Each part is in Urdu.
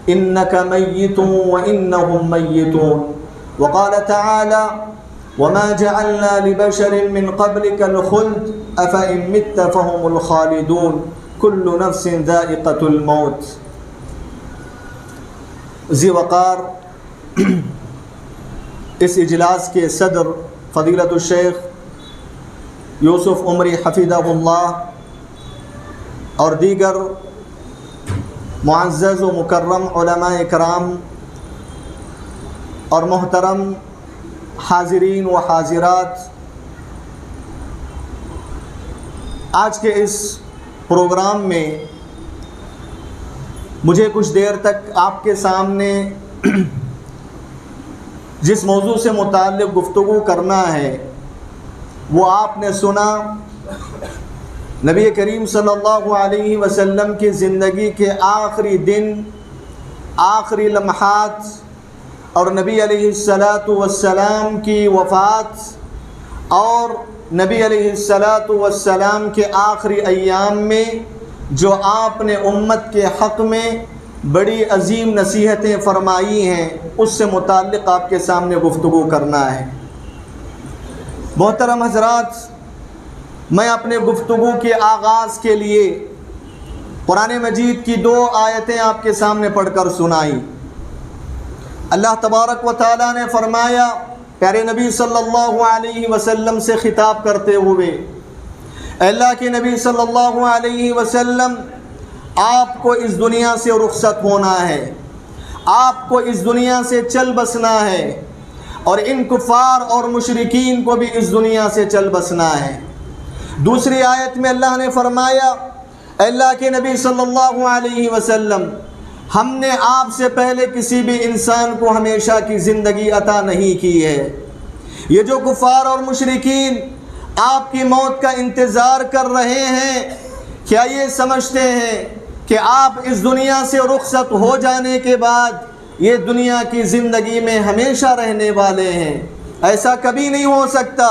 إنك ميت وإنهم ميتون. وقال تعالى وما جعلنا لبشر من قبلك الخلد أفإن مت فهم الخالدون كل نفس ذائقة الموت. ذی وقار اس اجلاس کے صدر فضیلت الشیخ یوسف عمری حفظہ اللہ اور دیگر معزز و مکرم علماء اکرام اور محترم حاضرین و حاضرات، آج کے اس پروگرام میں مجھے کچھ دیر تک آپ کے سامنے جس موضوع سے متعلق گفتگو کرنا ہے وہ آپ نے سنا، نبی کریم صلی اللہ علیہ وسلم کی زندگی کے آخری دن، آخری لمحات اور نبی علیہ السلام کی وفات اور نبی علیہ السلام کے آخری ایام میں جو آپ نے امت کے حق میں بڑی عظیم نصیحتیں فرمائی ہیں، اس سے متعلق آپ کے سامنے گفتگو کرنا ہے۔ محترم حضرات، میں اپنے گفتگو کے آغاز کے لیے قرآن مجید کی 2 آیتیں آپ کے سامنے پڑھ کر سنائی۔ اللہ تبارک و تعالیٰ نے فرمایا پیارے نبی صلی اللہ علیہ وسلم سے خطاب کرتے ہوئے، اللہ کے نبی صلی اللہ علیہ وسلم، آپ کو اس دنیا سے رخصت ہونا ہے، آپ کو اس دنیا سے چل بسنا ہے، اور ان کفار اور مشرکین کو بھی اس دنیا سے چل بسنا ہے۔ دوسری آیت میں اللہ نے فرمایا، اللہ کے نبی صلی اللہ علیہ وسلم، ہم نے آپ سے پہلے کسی بھی انسان کو ہمیشہ کی زندگی عطا نہیں کی ہے۔ یہ جو کفار اور مشرکین آپ کی موت کا انتظار کر رہے ہیں، کیا یہ سمجھتے ہیں کہ آپ اس دنیا سے رخصت ہو جانے کے بعد یہ دنیا کی زندگی میں ہمیشہ رہنے والے ہیں؟ ایسا کبھی نہیں ہو سکتا،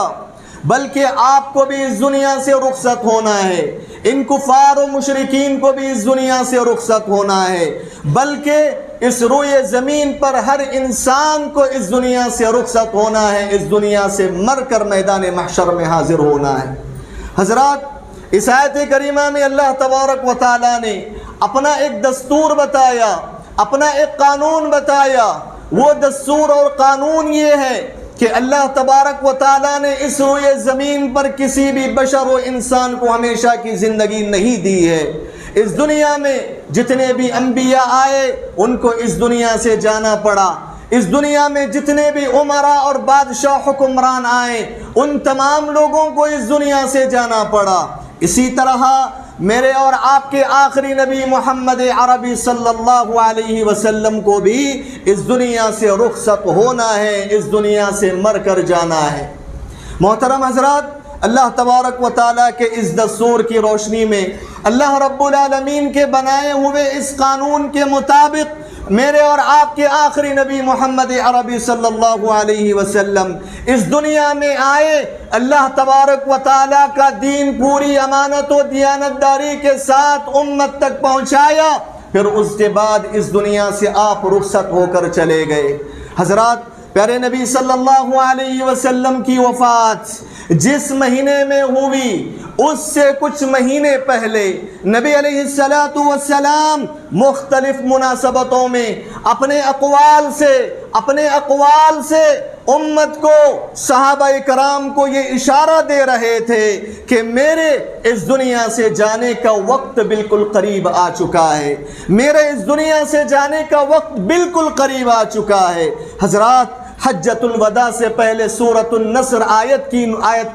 بلکہ آپ کو بھی اس دنیا سے رخصت ہونا ہے، ان کفار و مشرکین کو بھی اس دنیا سے رخصت ہونا ہے، بلکہ اس روئے زمین پر ہر انسان کو اس دنیا سے رخصت ہونا ہے، اس دنیا سے مر کر میدان محشر میں حاضر ہونا ہے۔ حضرات، اس آیت کریمہ میں اللہ تبارک و تعالیٰ نے اپنا ایک دستور بتایا، اپنا ایک قانون بتایا۔ وہ دستور اور قانون یہ ہے کہ اللہ تبارک و تعالیٰ نے اس روئے زمین پر کسی بھی بشر و انسان کو ہمیشہ کی زندگی نہیں دی ہے۔ اس دنیا میں جتنے بھی انبیاء آئے ان کو اس دنیا سے جانا پڑا، اس دنیا میں جتنے بھی عمراء اور بادشاہ حکمران آئے ان تمام لوگوں کو اس دنیا سے جانا پڑا۔ اسی طرح میرے اور آپ کے آخری نبی محمد عربی صلی اللہ علیہ وسلم کو بھی اس دنیا سے رخصت ہونا ہے، اس دنیا سے مر کر جانا ہے۔ محترم حضرات، اللہ تبارک و تعالیٰ کے اس دستور کی روشنی میں، اللہ رب العالمین کے بنائے ہوئے اس قانون کے مطابق میرے اور آپ کے آخری نبی محمد عربی صلی اللہ علیہ وسلم اس دنیا میں آئے، اللہ تبارک و تعالیٰ کا دین پوری امانت و دیانتداری کے ساتھ امت تک پہنچایا، پھر اس کے بعد اس دنیا سے آپ رخصت ہو کر چلے گئے۔ حضرات، پیارے نبی صلی اللہ علیہ وسلم کی وفات جس مہینے میں ہوئی، اس سے کچھ مہینے پہلے نبی علیہ السلام مختلف مناسبتوں میں اپنے اقوال سے امت کو، صحابہ کرام کو یہ اشارہ دے رہے تھے کہ میرے اس دنیا سے جانے کا وقت بالکل قریب آ چکا ہے، میرے اس دنیا سے جانے کا وقت بالکل قریب آ چکا ہے۔ حضرات، حجۃ الوداع سے پہلے سورۃ النصر آیت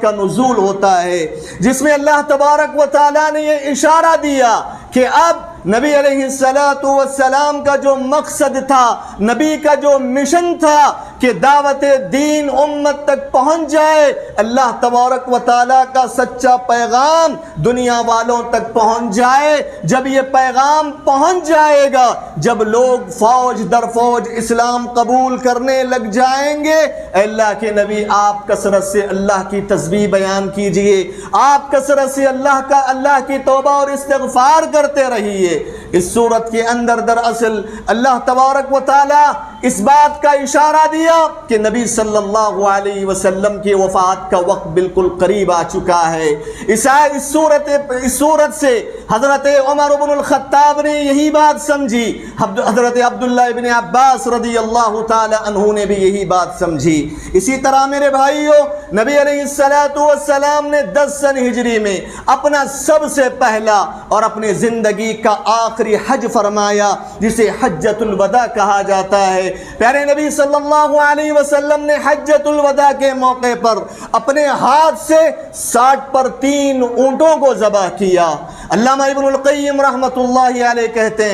کا نزول ہوتا ہے، جس میں اللہ تبارک و تعالیٰ نے یہ اشارہ دیا کہ اب نبی علیہ السلام کا جو مقصد تھا، نبی کا جو مشن تھا کہ دعوت دین امت تک پہنچ جائے، اللہ تبارک و تعالیٰ کا سچا پیغام دنیا والوں تک پہنچ جائے۔ جب یہ پیغام پہنچ جائے گا، جب لوگ فوج در فوج اسلام قبول کرنے لگ جائیں گے، اے اللہ کے نبی آپ کثرت سے اللہ کی تسبیح بیان کیجئے، آپ کثرت سے اللہ کی توبہ اور استغفار کرتے رہیے۔ اس صورت کے اندر دراصل اللہ تبارک و تعالی اس بات کا اشارہ دیا کہ نبی صلی اللہ علیہ وسلم کی وفات کا وقت بالکل قریب آ چکا ہے۔ اس صورت سے حضرت عمر بن الخطاب نے یہی بات سمجھی، حضرت عبداللہ ابن عباس رضی اللہ تعالی عنہ نے بھی یہی بات سمجھی۔ اسی طرح میرے بھائیوں، نبی علیہ السلام نے 10 سن ہجری میں اپنا سب سے پہلا اور اپنی زندگی کا آخری حج فرمایا، جسے حجۃ الوداع کہا جاتا ہے۔ پیارے نبی صلی اللہ علیہ وسلم نے حجۃ الوداع کے موقع پر اپنے ہاتھ سے 60 پر 3 اونٹوں کو ذبح کیا۔ علامہ ابن القیم رحمۃ اللہ علیہ کہتے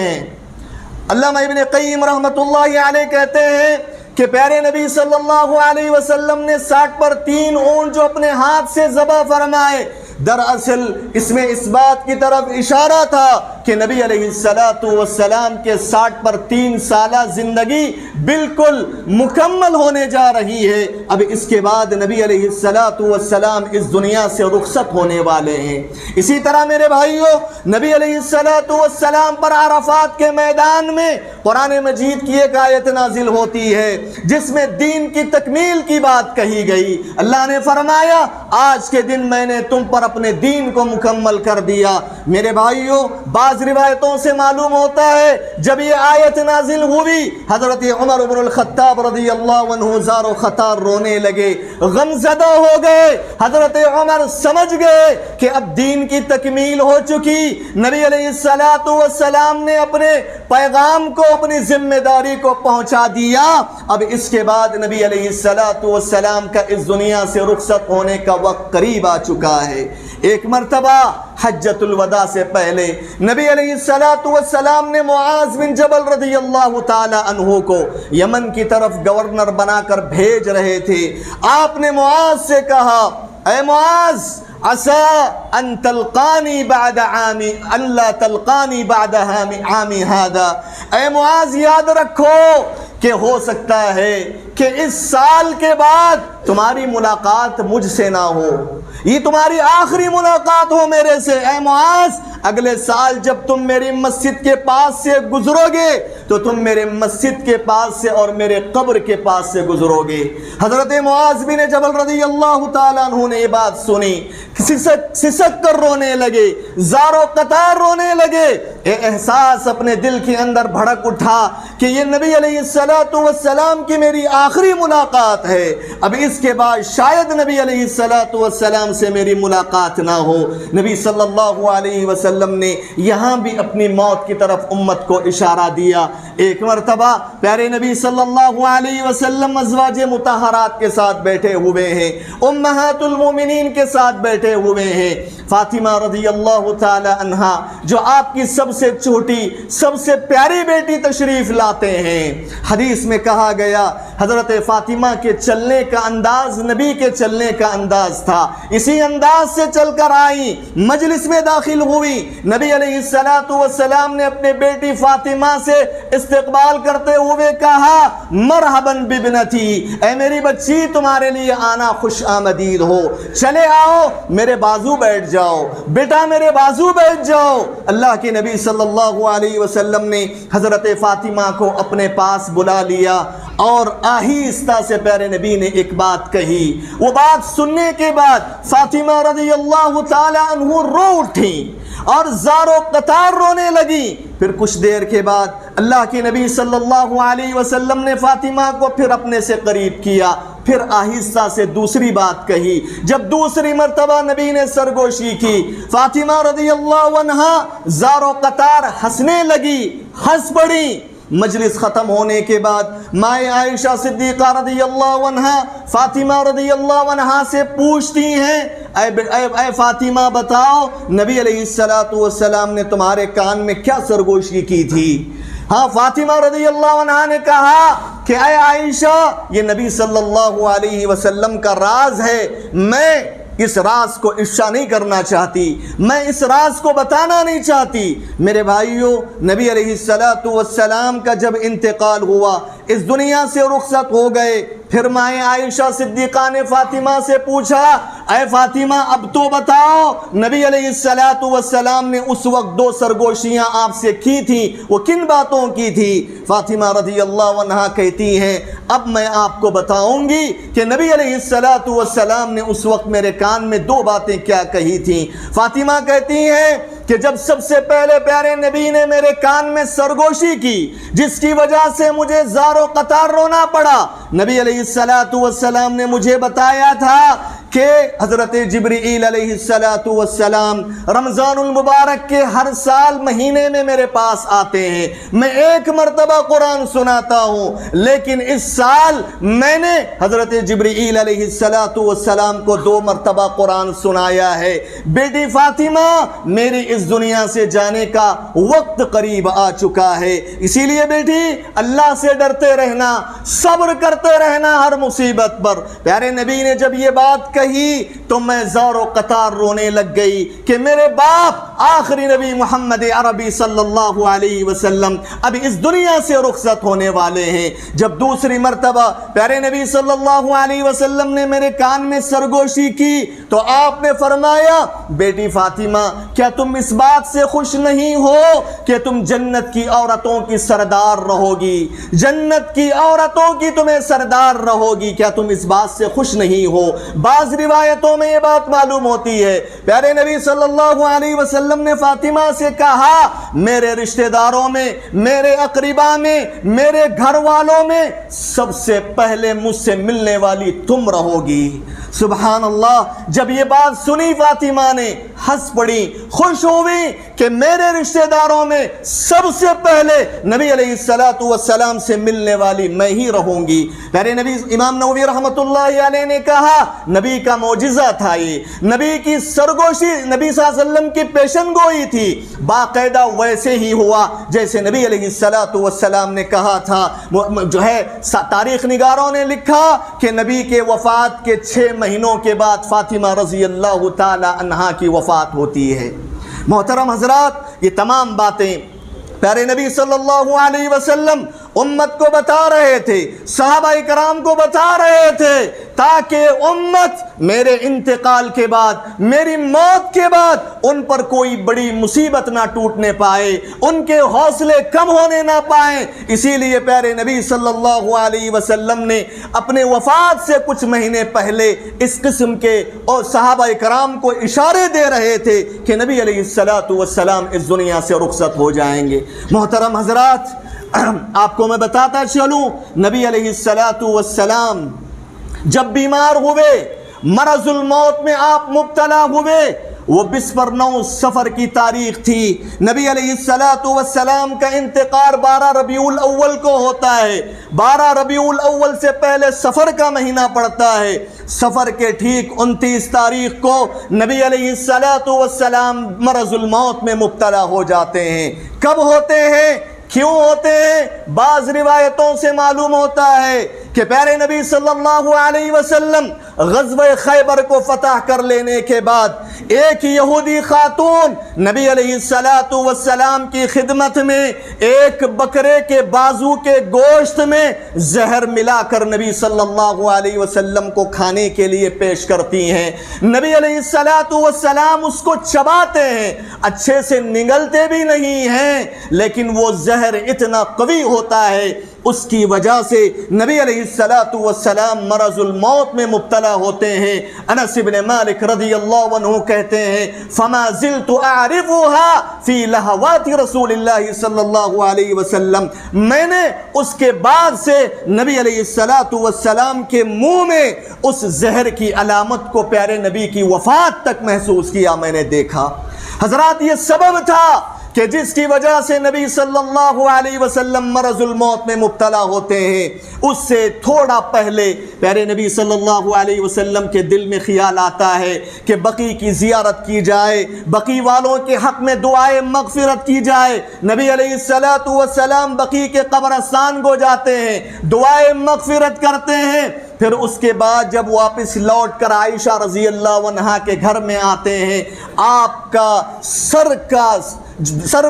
ہیں کہ پیارے نبی صلی اللہ علیہ وسلم نے 60 پر 3 اونٹ جو اپنے ہاتھ سے ذبح فرمائے، دراصل اس میں اس بات کی طرف اشارہ تھا کہ نبی علیہ السلام کے 60 پر 3 سالہ زندگی بالکل مکمل ہونے جا رہی ہے۔ اب اس کے بعد نبی علیہ السلام اس دنیا سے رخصت ہونے والے ہیں۔ اسی طرح میرے بھائیوں، نبی علیہ السلام پر عرفات کے میدان میں قرآن مجید کی ایک آیت نازل ہوتی ہے جس میں دین کی تکمیل کی بات کہی گئی۔ اللہ نے فرمایا، آج کے دن میں نے تم پر اپنے دین کو مکمل کر دیا۔ میرے بھائیوں، بعض روایتوں سے معلوم ہوتا ہے جب یہ آیت نازل ہوئی، حضرت عمر بن الخطاب رضی اللہ عنہ زار و خطار رونے لگے، غمزدہ ہو گئے۔ حضرت عمر سمجھ گئے کہ اب دین کی تکمیل ہو چکی، نبی علیہ السلام نے اپنے پیغام کو، اپنی ذمہ داری کو پہنچا دیا۔ اب اس کے بعد نبی علیہ السلام کا اس دنیا سے رخصت ہونے کا وقت قریب آ چکا ہے۔ ایک مرتبہ حجۃ الوداع سے پہلے نبی علیہ السلام نے معاذ بن جبل رضی اللہ تعالی عنہ کو یمن کی طرف گورنر بنا کر بھیج رہے تھے۔ آپ نے معاذ سے کہا، اے معاذ، عسى ان تلقانی بعد عامی اللہ تلقانی بعد عامی هذا، اے معاذ یاد رکھو کہ ہو سکتا ہے کہ اس سال کے بعد تمہاری ملاقات مجھ سے نہ ہو، یہ تمہاری آخری ملاقات ہو میرے سے۔ اے معاذ، اگلے سال جب تم میری مسجد کے پاس سے گزرو گے تو تم میرے مسجد کے پاس سے اور میرے قبر کے پاس سے گزرو گے۔ حضرت معاذ بن جبل رضی اللہ تعالیٰ عنہ نے یہ بات سنی، سسک کر رونے لگے، زار و قطار رونے لگے۔ یہ احساس اپنے دل کے اندر بھڑک اٹھا کہ یہ نبی علیہ السلام کی میری آخری ملاقات ہے، اب اس کے بعد شاید نبی علیہ السلام سے میری ملاقات نہ ہو۔ نبی صلی اللہ علیہ وسلم نے یہاں بھی اپنی موت کی طرف امت کو اشارہ دیا۔ ایک مرتبہ پیارے نبی صلی اللہ علیہ وسلم ازواج مطہرات کے ساتھ بیٹھے ہوئے ہیں، امہات المومنین کے ساتھ بیٹھے ہوئے ہیں۔ فاطمہ رضی اللہ تعالی عنہا جو آپ کی سب سے چھوٹی، سب سے پیاری بیٹی تشریف لاتے ہیں۔ حدیث میں کہا گیا حضرت فاطمہ کے چلنے کا انداز نبی کے چلنے کا انداز تھا، اسی انداز سے چل کر آئی، مجلس میں داخل ہوئی۔ نبی علیہ السلام نے اپنے بیٹی فاطمہ سے استقبال کرتے ہوئے کہا، مرحباً ببنتی، اے میری بچی، تمہارے لیے آنا خوش آمدید ہو، چلے آؤ، میرے بازو بیٹھ جاؤ، بیٹا میرے بازو بیٹھ جاؤ۔ اللہ کے نبی صلی اللہ علیہ وسلم نے حضرت فاطمہ کو اپنے پاس بلا لیا اور آہستہ سے پیارے نبی نے ایک بات کہی۔ وہ بات سننے کے بعد فاطمہ رضی اللہ تعالی عنہ رو اٹھیں اور زار و قطار رونے لگی۔ پھر کچھ دیر کے بعد اللہ کے نبی صلی اللہ علیہ وسلم نے فاطمہ کو پھر اپنے سے قریب کیا، پھر آہستہ سے دوسری بات کہی۔ جب دوسری مرتبہ نبی نے سرگوشی کی، فاطمہ رضی اللہ عنہا زار و قطار ہنسنے لگی، ہنس پڑی۔ مجلس ختم ہونے کے بعد مائیں عائشہ صدیقہ رضی اللہ عنہا فاطمہ رضی اللہ عنہا سے پوچھتی ہیں، اے فاطمہ بتاؤ، نبی علیہ السلام نے تمہارے کان میں کیا سرگوشی کی تھی؟ ہاں، فاطمہ رضی اللہ عنہا نے کہا کہ اے عائشہ یہ نبی صلی اللہ علیہ وسلم کا راز ہے، میں اس راز کو افشا نہیں کرنا چاہتی، میں اس راز کو بتانا نہیں چاہتی۔ میرے بھائیوں، نبی علیہ السلام کا جب انتقال ہوا، اس دنیا سے رخصت ہو گئے، پھر مائیں عائشہ صدیقہ نے فاطمہ سے پوچھا، اے فاطمہ اب تو بتاؤ، نبی علیہ السلام نے اس وقت 2 سرگوشیاں آپ سے کی تھیں، وہ کن باتوں کی تھی؟ فاطمہ رضی اللہ عنہا کہتی ہیں اب میں آپ کو بتاؤں گی کہ نبی علیہ السلام نے اس وقت میرے کان میں 2 باتیں کیا کہی تھیں۔ فاطمہ کہتی ہیں کہ جب سب سے پہلے پیارے نبی نے میرے کان میں سرگوشی کی، جس کی وجہ سے مجھے زار و قطار رونا پڑا، نبی علیہ السلام نے مجھے بتایا تھا کہ حضرت جبرائیل علیہ السلام رمضان المبارک کے ہر سال مہینے میں میرے پاس آتے ہیں، میں 1 مرتبہ قرآن سناتا ہوں، لیکن اس سال میں نے حضرت جبرائیل علیہ السلام کو 2 مرتبہ قرآن سنایا ہے۔ بیٹی فاطمہ، میری اس دنیا سے جانے کا وقت قریب آ چکا ہے، اسی لیے بیٹی اللہ سے ڈرتے رہنا، صبر کرتے رہنا ہر مصیبت پر۔ پیارے نبی نے جب یہ بات کہی تو میں زار و قطار رونے لگ گئی کہ میرے باپ آخری نبی محمد عربی صلی اللہ علیہ وسلم اب اس دنیا سے رخصت ہونے والے ہیں۔ جب دوسری مرتبہ پیارے نبی صلی اللہ علیہ وسلم نے میرے کان میں سرگوشی کی تو آپ نے فرمایا، بیٹی فاطمہ کیا تم اس بات سے خوش نہیں ہو کہ تم جنت کی عورتوں کی سردار رہو گی، جنت کی عورتوں کی تمہیں سردار رہو گی، کیا تم اس بات سے خوش نہیں ہو؟ بعض روایتوں میں یہ بات معلوم ہوتی ہے پیارے نبی صلی اللہ علیہ وسلم نے فاطمہ سے کہا میرے رشتہ داروں میں، میرے اقربا میں، میرے گھر والوں میں سب سے پہلے مجھ سے ملنے والی تم رہو گی۔ سبحان اللہ، جب یہ بات سنی فاطمہ نے ہنس پڑی، خوش ہوئی کہ میرے رشتہ داروں میں سب سے پہلے نبی علیہ السلام سے ملنے والی میں ہی رہوں گی۔ پیارے نبی امام نووی رحمۃ اللہ علیہ نے کہا نبی کا معجزہ تھا، یہ نبی کی سرگوشی، نبی صلی اللہ علیہ وسلم کی پیشن گوئی تھی، باقاعدہ ویسے ہی ہوا جیسے نبی علیہ السلام نے کہا تھا۔ جو ہے تاریخ نگاروں نے لکھا کہ نبی کے وفات کے 6 مہینوں کے بعد فاطمہ رضی اللہ تعالی عنہا کی وفات ہوتی ہے۔ محترم حضرات، یہ تمام باتیں پیارے نبی صلی اللہ علیہ وسلم امت کو بتا رہے تھے، صحابہ کرام کو بتا رہے تھے، تاکہ امت میرے انتقال کے بعد، میری موت کے بعد ان پر کوئی بڑی مصیبت نہ ٹوٹنے پائے، ان کے حوصلے کم ہونے نہ پائیں۔ اسی لیے پیارے نبی صلی اللہ علیہ وسلم نے اپنے وفات سے کچھ مہینے پہلے اس قسم کے اور صحابہ کرام کو اشارے دے رہے تھے کہ نبی علیہ السلام اس دنیا سے رخصت ہو جائیں گے۔ محترم حضرات، آپ کو میں بتاتا چلوں، نبی علیہ السلام جب بیمار ہوئے، مرض الموت میں آپ مبتلا ہوئے، وہ 29 سفر کی تاریخ تھی۔ نبی علیہ السلام کا انتقال 12 ربیع الاول کو ہوتا ہے۔ 12 ربیع الاول سے پہلے سفر کا مہینہ پڑتا ہے۔ سفر کے ٹھیک 29 تاریخ کو نبی علیہ السلام مرض الموت میں مبتلا ہو جاتے ہیں۔ کب ہوتے ہیں؟ کیوں ہوتے ہیں؟ بعض روایتوں سے معلوم ہوتا ہے کہ پیارے نبی صلی اللہ علیہ وسلم غزوہ خیبر کو فتح کر لینے کے بعد ایک یہودی خاتون نبی علیہ السلام کی خدمت میں ایک بکرے کے بازو کے گوشت میں زہر ملا کر نبی صلی اللہ علیہ وسلم کو کھانے کے لیے پیش کرتی ہیں۔ نبی علیہ السلام اس کو چباتے ہیں، اچھے سے نگلتے بھی نہیں ہیں، لیکن وہ زہر اتنا قوی ہوتا ہے، اس کی وجہ سے نبی علیہ السلام مرض الموت میں مبتلا ہوتے ہیں۔ انس بن مالک رضی اللہ عنہ کہتے ہیں فما زلت اعرفها فی لہوات رسول اللہ صلی اللہ علیہ وسلم، میں نے اس کے بعد سے نبی علیہ السلام کے منہ میں اس زہر کی علامت کو پیارے نبی کی وفات تک محسوس کیا، میں نے دیکھا۔ حضرات، یہ سبب تھا کہ جس کی وجہ سے نبی صلی اللہ علیہ وسلم مرض الموت میں مبتلا ہوتے ہیں، اس سے تھوڑا پہلے پیارے نبی صلی اللہ علیہ وسلم کے دل میں خیال آتا ہے کہ بقی کی زیارت کی جائے، بقی والوں کے حق میں دعائے مغفرت کی جائے۔ نبی علیہ السلام بقی کے قبرستان کو جاتے ہیں، دعائے مغفرت کرتے ہیں، پھر اس کے بعد جب واپس لوٹ کر عائشہ رضی اللہ عنہا کے گھر میں آتے ہیں، آپ کا سر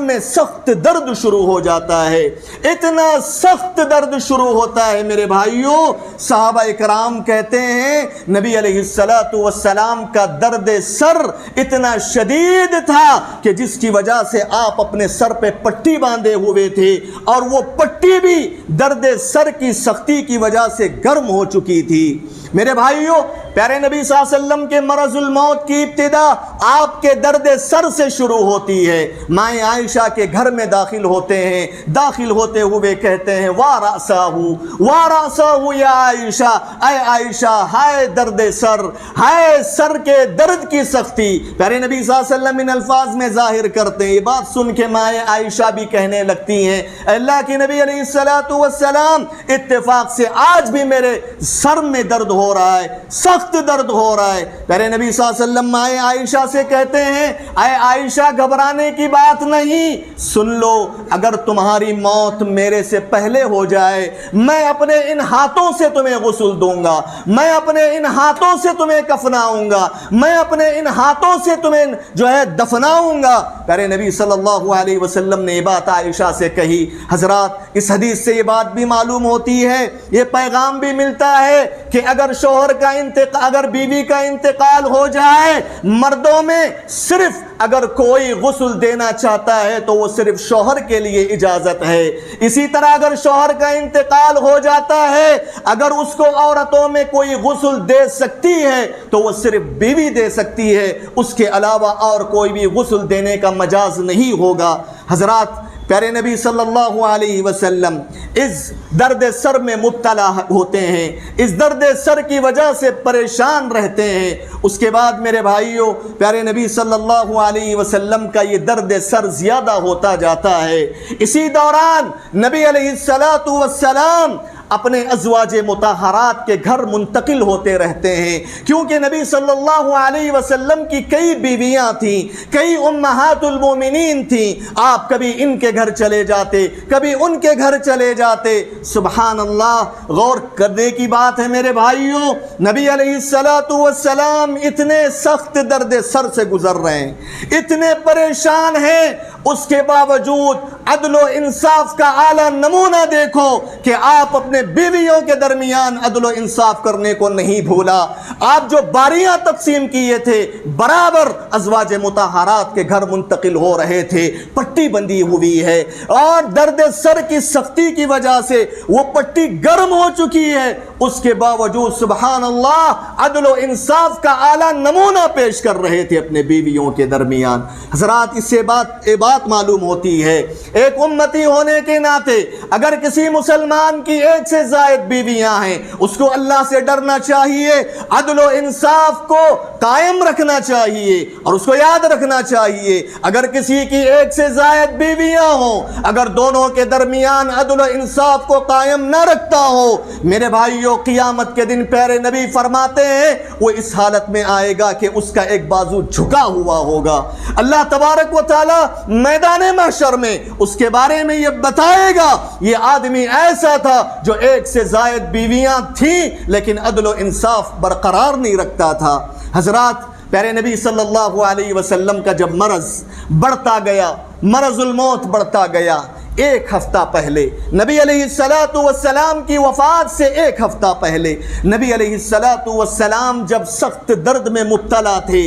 میں سخت درد شروع ہو جاتا ہے، اتنا سخت درد شروع ہوتا ہے میرے بھائیوں، صحابہ اکرام کہتے ہیں نبی علیہ السلام کا درد سر اتنا شدید تھا کہ جس کی وجہ سے آپ اپنے سر پہ پٹی باندھے ہوئے تھے، اور وہ پٹی بھی درد سر کی سختی کی وجہ سے گرم ہو چکی تھی۔ میرے بھائیوں، پیارے نبی صلی اللہ علیہ وسلم کے مرض الموت کی ابتدا آپ کے درد سر سے شروع ہوتی ہے۔ مائیں عائشہ کے گھر میں داخل ہوتے ہیں، داخل ہوتے ہوئے کہتے ہیں وَرَأْسَهُ یا عائشہ، اے عائشہ، ہائے درد سر، ہائے سر کے درد کی سختی۔ پیارے نبی صلی اللہ علیہ وسلم ان الفاظ میں ظاہر کرتے ہیں۔ یہ بات سن کے مائیں عائشہ بھی کہنے لگتی ہیں، اللہ کے نبی علیہ السلام، اتفاق سے آج بھی میرے سر میں درد ہو رہا ہے، سخت درد ہو رہا ہے۔ پیارے نبی صلی اللہ علیہ وسلم مائیں عائشہ سے کہتے ہیں، اے عائشہ، گھبرانے کی بات نہیں، سن لو، اگر تمہاری موت میرے سے پہلے ہو جائے، میں اپنے ان ہاتھوں سے تمہیں غسل دوں گا، میں اپنے ان ہاتھوں سے تمہیں کفناؤں گا، میں اپنے ان ہاتھوں سے تمہیں دفناؤں گا۔ پیارے نبی صلی اللہ علیہ وسلم نے یہ بات عائشہ سے کہی۔ حضرات، اس حدیث سے یہ بات بھی معلوم ہوتی ہے، یہ پیغام بھی ملتا ہے کہ اگر اگر بیوی کا انتقال ہو جائے، مردوں میں صرف اگر کوئی غسل دینا چاہتا ہے تو وہ صرف شوہر کے لیے اجازت ہے۔ اسی طرح اگر شوہر کا انتقال ہو جاتا ہے، اگر اس کو عورتوں میں کوئی غسل دے سکتی ہے تو وہ صرف بیوی دے سکتی ہے، اس کے علاوہ اور کوئی بھی غسل دینے کا مجاز نہیں ہوگا۔ حضرات، پیارے نبی صلی اللہ علیہ وسلم اس درد سر میں مبتلا ہوتے ہیں، اس درد سر کی وجہ سے پریشان رہتے ہیں۔ اس کے بعد میرے بھائیوں، پیارے نبی صلی اللہ علیہ وسلم کا یہ درد سر زیادہ ہوتا جاتا ہے۔ اسی دوران نبی علیہ السلام اپنے ازواج مطہرات کے گھر منتقل ہوتے رہتے ہیں، کیونکہ نبی صلی اللہ علیہ وسلم کی کئی بیویاں تھیں، کئی امہات المومنین تھیں۔ آپ کبھی ان کے گھر چلے جاتے، کبھی ان کے گھر چلے جاتے۔ سبحان اللہ، غور کرنے کی بات ہے میرے بھائیوں، نبی علیہ السلام اتنے سخت درد سر سے گزر رہے ہیں، اتنے پریشان ہیں، اس کے باوجود عدل و انصاف کا اعلیٰ نمونہ دیکھو کہ آپ اپنے بیویوں کے درمیان عدل و انصاف کرنے کو نہیں بھولا۔ آپ جو باریاں تقسیم کیے تھے، برابر ازواج مطہرات کے گھر منتقل ہو رہے تھے۔ پٹی بندھی ہوئی ہے اور درد سر کی سختی کی وجہ سے وہ پٹی گرم ہو چکی ہے، اس کے باوجود سبحان اللہ عدل و انصاف کا اعلیٰ نمونہ پیش کر رہے تھے اپنے بیویوں کے درمیان۔ حضرات، اس سے بات معلوم ہوتی ہے، ایک امتی ہونے کے ناطے اگر کسی مسلمان کی ایک سے زائد بیویاں ہیں، اس کو اللہ سے ڈرنا چاہیے، عدل و انصاف کو قائم رکھنا چاہیے، اور اس کو یاد رکھنا چاہیے اگر کسی کی ایک سے زائد بیویاں ہوں، اگر دونوں کے درمیان عدل و انصاف کو قائم نہ رکھتا ہو، میرے بھائیوں، قیامت کے دن پیارے نبی فرماتے ہیں وہ اس حالت میں آئے گا کہ اس کا ایک بازو جھکا ہوا ہوگا۔ اللہ تبارک و تعالی میدان محشر میں اس کے بارے میں یہ بتائے گا، یہ آدمی ایسا تھا جو ایک سے زائد بیویاں تھیں لیکن عدل و انصاف برقرار نہیں رکھتا تھا۔ حضرات، پیارے نبی صلی اللہ علیہ وسلم کا جب مرض بڑھتا گیا، مرض الموت بڑھتا گیا، ایک ہفتہ پہلے نبی علیہ السلام کی وفات سے ایک ہفتہ پہلے نبی علیہ السلام جب سخت درد میں مبتلا تھے،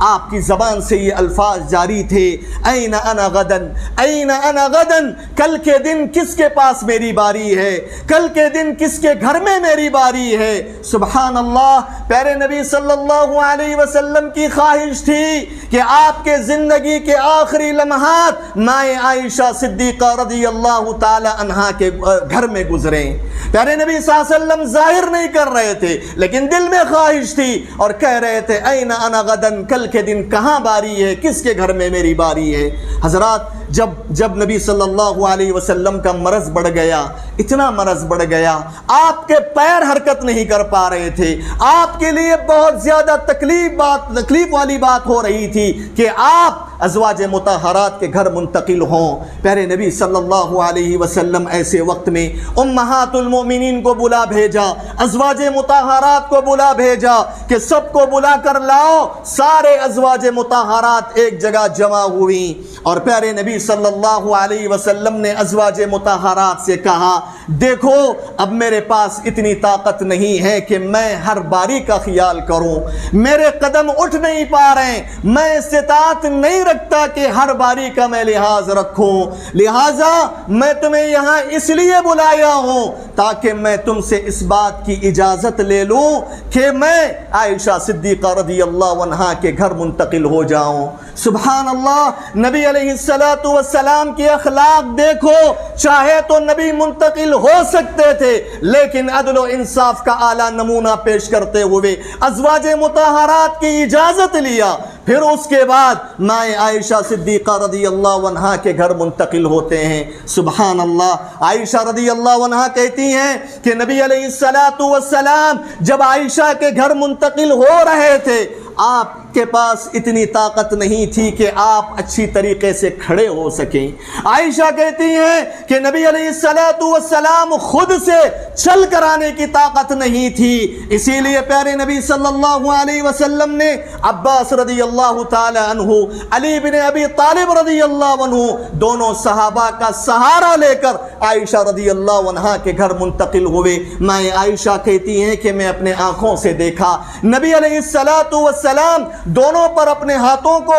آپ کی زبان سے یہ الفاظ جاری تھے، این انا غدن، این انا غدن، کل کے دن کس کے پاس میری باری ہے، کل کے دن کس کے گھر میں میری باری ہے۔ سبحان اللہ، پیارے نبی صلی اللہ علیہ وسلم کی خواہش تھی کہ آپ کے زندگی کے آخری لمحات مائیں عائشہ صدیقہ رضی اللہ تعالی عنہا کے گھر میں گزریں۔ پیارے نبی صلی اللہ علیہ وسلم ظاہر نہیں کر رہے تھے لیکن دل میں خواہش تھی اور کہہ رہے تھے، این انا غدن، کل کے دن کہاں باری ہے، کس کے گھر میں میری باری ہے۔ حضرات، جب نبی صلی اللہ علیہ وسلم کا مرض بڑھ گیا، اتنا مرض بڑھ گیا، آپ کے پیر حرکت نہیں کر پا رہے تھے، آپ کے لیے بہت زیادہ تکلیف والی بات ہو رہی تھی کہ آپ ازواج مطہرات کے گھر منتقل ہوں۔ پیارے نبی صلی اللہ علیہ وسلم ایسے وقت میں امہات المومنین کو بلا بھیجا، ازواج مطہرات کو بلا بھیجا کہ سب کو بلا کر لاؤ۔ سارے ازواج مطہرات ایک جگہ جمع ہوئی اور پیارے نبی صلی اللہ علیہ وسلم نے ازواج مطہرات سے کہا، دیکھو اب میرے پاس اتنی طاقت نہیں ہے کہ میں ہر باری کا خیال کروں، میرے قدم اٹھ نہیں پا رہے، میں استطاعت نہیں رکھتا کہ ہر باری کا میں لحاظ رکھوں، لہٰذا میں تمہیں یہاں اس لیے بلایا ہوں تاکہ میں تم سے اس بات کی اجازت لے لوں کہ میں عائشہ صدیقہ رضی اللہ عنہا کے گھر منتقل ہو جاؤں۔ سبحان اللہ، نبی علیہ السلام کی اخلاق دیکھو، چاہے تو نبی منتقل ہو سکتے تھے لیکن عدل و انصاف کا اعلیٰ نمونہ پیش کرتے ہوئے ازواج مطہرات کی اجازت لیا، پھر اس کے بعد مائیں عائشہ صدیقہ رضی اللہ عنہا کے گھر منتقل ہوتے ہیں۔ سبحان اللہ، عائشہ رضی اللہ عنہا کہتی ہیں کہ نبی علیہ السلام جب عائشہ کے گھر منتقل ہو رہے تھے، آپ کے پاس اتنی طاقت نہیں تھی کہ آپ اچھی طریقے سے کھڑے ہو سکیں۔ عائشہ کہتی ہیں کہ نبی علیہ السلام خود سے چل کر آنے کی طاقت نہیں تھی، اسی لیے پیارے نبی صلی اللہ علیہ وسلم نے عباس رضی اللہ تعالی عنہ، علی بن ابی طالب رضی اللہ عنہ، دونوں صحابہ کا سہارا لے کر عائشہ رضی اللہ عنہا کے گھر منتقل ہوئے۔ مائیں عائشہ کہتی ہیں کہ میں اپنے آنکھوں سے دیکھا نبی علیہ السلام دونوں پر اپنے ہاتھوں کو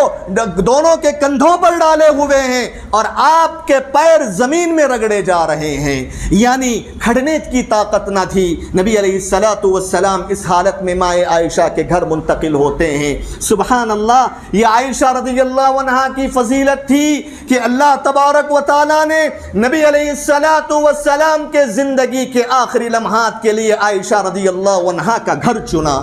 دونوں کے کندھوں پر ڈالے ہوئے ہیں اور آپ کے پیر زمین میں رگڑے جا رہے ہیں، یعنی کھڑنے کی طاقت نہ تھی۔ نبی علیہ السلام اس حالت میں مائیں عائشہ کے گھر منتقل ہوتے ہیں۔ سبحان اللہ، یہ عائشہ رضی اللہ عنہا کی فضیلت تھی کہ اللہ تبارک و تعالیٰ نے نبی علیہ السلام کے زندگی کے آخری لمحات کے لیے عائشہ رضی اللہ عنہا کا گھر چنا۔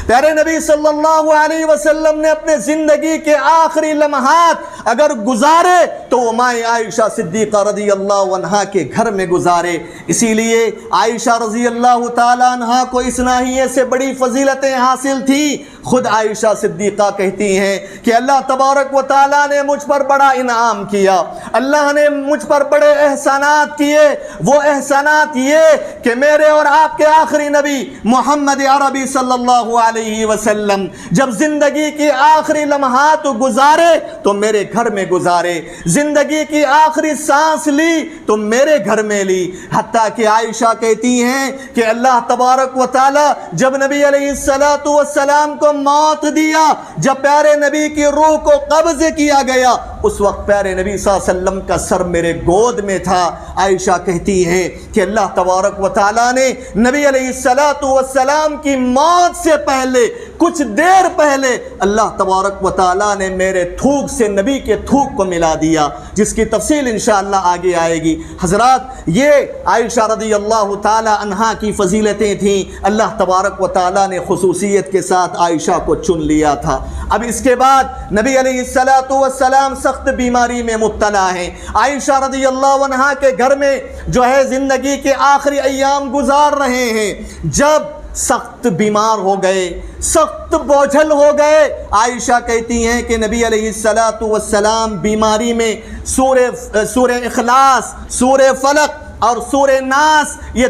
پیارے نبی صلی اللہ علیہ وسلم نے اپنے زندگی کے آخری لمحات اگر گزارے تو وہ مائیں عائشہ صدیقہ رضی اللہ عنہا کے گھر میں گزارے۔ اسی لیے عائشہ رضی اللہ تعالیٰ عنہا کو اس ناحیے سے بڑی فضیلتیں حاصل تھی۔ خود عائشہ صدیقہ کہتی ہیں کہ اللہ تبارک و تعالیٰ نے مجھ پر بڑا انعام کیا، اللہ نے مجھ پر بڑے احسانات کیے، وہ احسانات یہ کہ میرے اور آپ کے آخری نبی محمد عربی صلی اللہ علیہ وسلم جب زندگی کی آخری لمحات گزارے تو میرے گھر میں گزارے، زندگی کی آخری سانس لی تو میرے گھر میں لی۔ حتیٰ کہ عائشہ کہتی ہیں کہ اللہ تبارک و تعالیٰ جب نبی علیہ السلام کو موت دیا، جب پیارے نبی کی روح کو قبض کیا گیا، اس وقت پیارے نبی صلی اللہ علیہ وسلم کا سر میرے گود میں تھا۔ عائشہ کہتی ہیں کہ اللہ تبارک و تعالیٰ نے نبی علیہ السلام کی موت سے پہلے کچھ دیر پہلے اللہ تبارک و تعالیٰ نے میرے تھوک سے نبی کے تھوک کو ملا دیا، جس کی تفصیل انشاءاللہ آگے آئے گی۔ حضرات، یہ عائشہ رضی اللہ تعالی عنہا کی فضیلتیں تھیں۔ اللہ تبارک و تعالیٰ نے خصوصیت کے ساتھ عائشہ کو چن لیا تھا۔ اب اس کے بعد نبی علیہ السلام سخت بیماری میں مبتلا ہیں۔ عائشہ رضی اللہ عنہا کے گھر میں جو ہے زندگی کے آخری ایام گزار رہے ہیں، جب سخت بیمار ہو گئے، سخت بوجھل ہو گئے۔ عائشہ کہتی ہیں کہ نبی علیہ السلام بیماری میں سورہ اخلاص، سورہ فلق اور سورہ ناس، یہ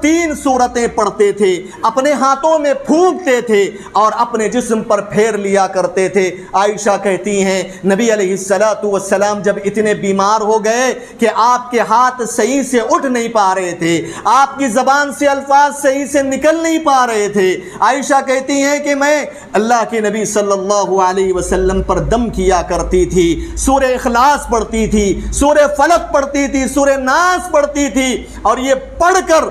تین سورتیں پڑھتے تھے، اپنے ہاتھوں میں پھونکتے تھے اور اپنے جسم پر پھیر لیا کرتے تھے۔ عائشہ کہتی ہیں نبی علیہ السلام جب اتنے بیمار ہو گئے کہ آپ کے ہاتھ صحیح سے اٹھ نہیں پا رہے تھے، آپ کی زبان سے الفاظ صحیح سے نکل نہیں پا رہے تھے، عائشہ کہتی ہیں کہ میں اللہ کے نبی صلی اللہ علیہ وسلم پر دم کیا کرتی تھی، سورہ اخلاص پڑھتی تھی، سورہ فلق پڑھتی تھی، سورہ ناس پڑھتی تھی، اور یہ پڑھ کر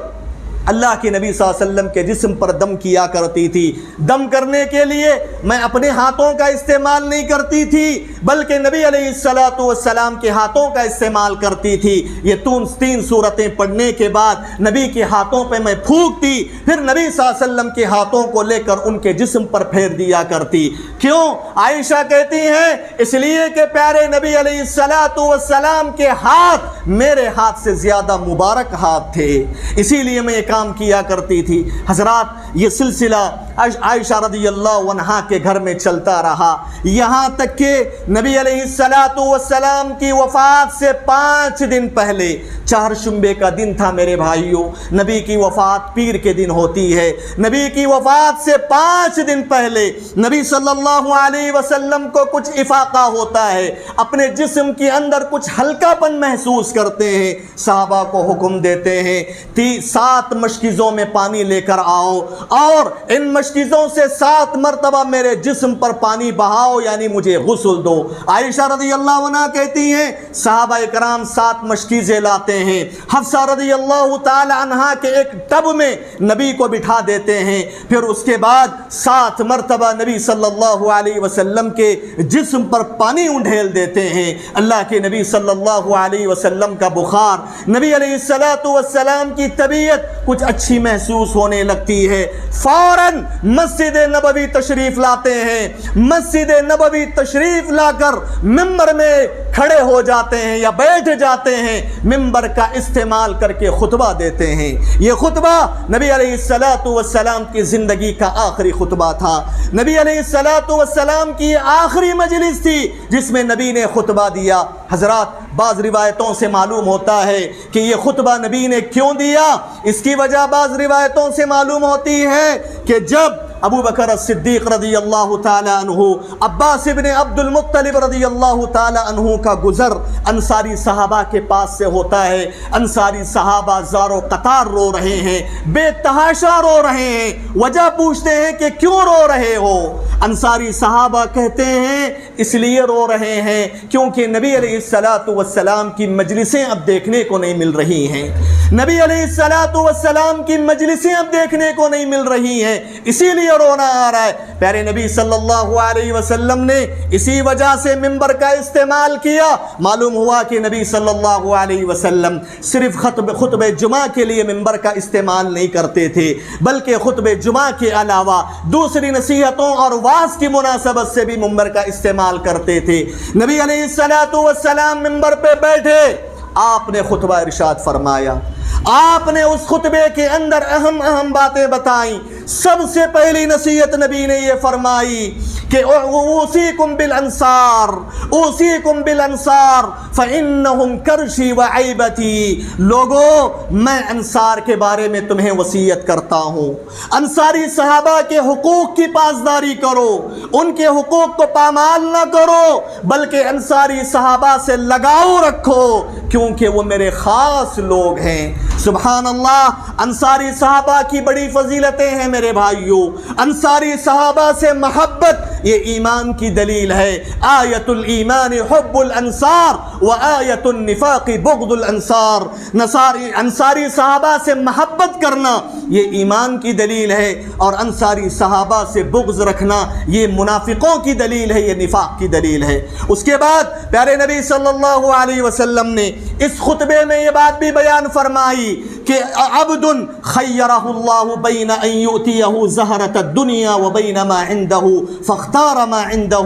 اللہ کے نبی صلی اللہ علیہ وسلم کے جسم پر دم کیا کرتی تھی۔ دم کرنے کے لیے میں اپنے ہاتھوں کا استعمال نہیں کرتی تھی بلکہ نبی علیہ السلام کے ہاتھوں کا استعمال کرتی تھی۔ یہ تین سورتیں پڑھنے کے بعد نبی کے ہاتھوں پہ میں پھونکتی، پھر نبی صلی اللہ علیہ وسلم کے ہاتھوں کو لے کر ان کے جسم پر پھیر دیا کرتی۔ کیوں؟ عائشہ کہتی ہیں اس لیے کہ پیارے نبی علیہ السلام کے ہاتھ میرے ہاتھ سے زیادہ مبارک ہاتھ تھے، اسی لیے میں یہ کام کیا کرتی تھی۔ حضرات یہ سلسلہ عائشہ رضی اللہ عنہا کے گھر میں چلتا رہا، یہاں تک کہ نبی علیہ السلام کی وفات سے 5 دن پہلے، چہارشنبے کا دن تھا میرے بھائیوں، نبی کی وفات پیر کے دن ہوتی ہے، نبی کی وفات سے 5 دن پہلے نبی صلی اللہ علیہ وسلم کو کچھ افاقہ ہوتا ہے، اپنے جسم کے اندر کچھ ہلکا پن محسوس کرتے ہیں، صحابہ کو حکم دیتے ہیں 7 مشکیزوں میں پانی لے کر آؤ اور ان مشکیزوں سے 7 مرتبہ میرے جسم پر پانی بہاؤ، یعنی مجھے غسل دو۔ عائشہ رضی اللہ عنہ کہتی ہیں صحابہ کرام 7 مشکیزیں لاتے ہیں، حفصہ رضی اللہ تعالی عنہا کے ایک ٹب میں نبی کو بٹھا دیتے ہیں، پھر اس کے بعد 7 مرتبہ نبی صلی اللہ علیہ وسلم کے جسم پر پانی انڈھیل دیتے ہیں۔ اللہ کے نبی صلی اللہ علیہ وسلم کا بخار، نبی علیہ السلام کی طبیعت کچھ اچھی محسوس ہونے لگتی ہے، فوراً مسجد نبوی تشریف لاتے ہیں، مسجد نبوی تشریف لا کر ممبر میں کھڑے ہو جاتے ہیں یا بیٹھ جاتے ہیں، ممبر کا استعمال کر کے خطبہ دیتے ہیں۔ یہ خطبہ نبی علیہ السلام کی زندگی کا آخری خطبہ تھا، نبی علیہ السلام کی آخری مجلس تھی جس میں نبی نے خطبہ دیا۔ حضرات بعض روایتوں سے معلوم ہوتا ہے کہ یہ خطبہ نبی نے کیوں دیا، اس کی وجہ بعض روایتوں سے معلوم ہوتی ہے کہ جب ابو بکر الصدیق رضی اللہ تعالی عنہ، عباس ابن عبد المطلب رضی اللہ تعالی عنہ کا گزر انصاری صحابہ کے پاس سے ہوتا ہے، انصاری صحابہ زار و قطار رو رہے ہیں، بے تحاشا رو رہے ہیں، وجہ پوچھتے ہیں کہ کیوں رو رہے ہو؟ انصاری صحابہ کہتے ہیں اس لیے رو رہے ہیں کیونکہ نبی علیہ السلام کی مجلسیں اب دیکھنے کو نہیں مل رہی ہیں، نبی علیہ السلام کی مجلسیں اب دیکھنے کو نہیں مل رہی ہیں، اسی لیے رونا آ رہا ہے۔ پیارے نبی صلی اللہ علیہ وسلم نے اسی وجہ سے ممبر کا استعمال کیا۔ معلوم ہوا کہ نبی صلی اللہ علیہ وسلم صرف خطب جمعہ کے لیے ممبر کا استعمال نہیں کرتے تھے بلکہ خطب جمعہ کے علاوہ دوسری نصیحتوں اور وعظ کی مناسبت سے بھی ممبر کا استعمال کرتے تھے۔ نبی علیہ السلام ممبر پہ بیٹھے، آپ نے خطبہ ارشاد فرمایا، آپ نے اس خطبے کے اندر اہم باتیں بتائیں۔ سب سے پہلی نصیحت نبی نے یہ فرمائی کہ اوصیکم بالانصار، اوصیکم بالانصار فانہم کرشی وعیبتی، لوگوں میں انصار کے بارے میں تمہیں وصیت کرتا ہوں، انصاری صحابہ کے حقوق کی پاسداری کرو، ان کے حقوق کو پامال نہ کرو بلکہ انصاری صحابہ سے لگاؤ رکھو کیونکہ وہ میرے خاص لوگ ہیں۔ سبحان اللہ، انصاری صحابہ کی بڑی فضیلتیں ہیں میرے بھائیوں، انصاری صحابہ سے محبت یہ ایمان کی دلیل ہے۔ آیت الایمان حب الانصار و آیت النفاق بغض الانصار، انصاری صحابہ سے محبت کرنا یہ ایمان کی دلیل ہے اور انصاری صحابہ سے بغض رکھنا یہ منافقوں کی دلیل ہے، یہ نفاق کی دلیل ہے۔ اس کے بعد پیارے نبی صلی اللہ علیہ وسلم نے اس خطبے میں یہ بات بھی بیان فرمائی کہ عبد خیرہ اللہ بین ان یؤتیہ زہرۃ الدنیا و بین ما عندہ فاختار ما عندہ۔